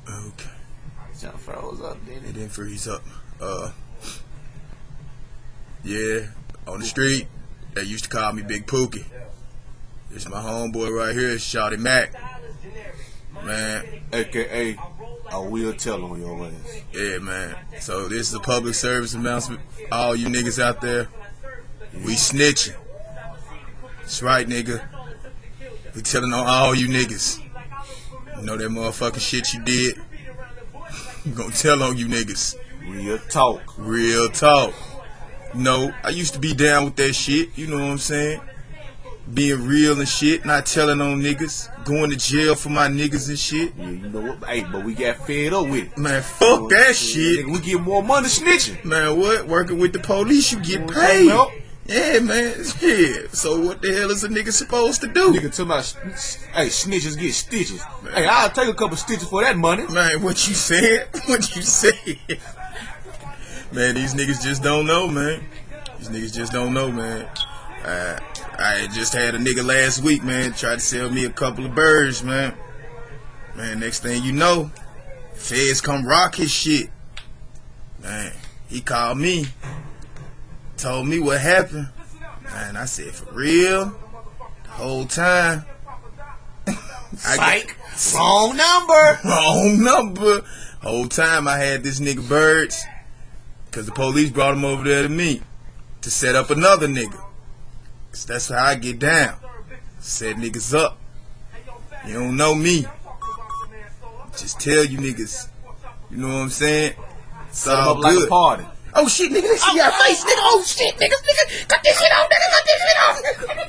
Okay. Jump froze up, didn't It it? didn't freeze up. Yeah, on the street, they used to call me Big Pookie. It's my homeboy right here, Shawty Mac. Man, AKA, I will tell on your ass. yeah, man. So this is a public service announcement. All you niggas out there, we snitching. That's right, nigga. We telling on all you niggas. You know that motherfucking shit you did? We gonna tell on you niggas. Real talk. Real talk. No, I used to be down with that shit, you know what I'm saying? Being real and shit, not telling on niggas, going to jail for my niggas and shit. Yeah, you know what? Hey, but we got fed up with it. Man, fuck that shit. Nigga, we get more money snitching. Man, what? Working with the police, you get paid. Yeah, man. Yeah. So what the hell is a nigga supposed to do? Nigga talking about, hey, snitches get stitches. Hey, I'll take a couple stitches for that money. Man, what you said? What you said? Man, these niggas just don't know, man. These niggas just don't know, man. I just had a nigga last week, man, try to sell me a couple of birds, man. Man, next thing you know, feds come rock his shit. Man, he called me, told me what happened. Man, I said, for real? The whole time. Psych. Wrong number. Wrong number. Whole time I had this nigga birds, because the police brought him over there to me to set up another nigga. Cause that's how I get down. Set niggas up. You don't know me. Just tell you niggas. You know what I'm saying? It's all Up like good. a party. Oh shit, nigga, this shit got face, nigga. Oh shit, nigga, cut this shit off, nigga, cut this shit off.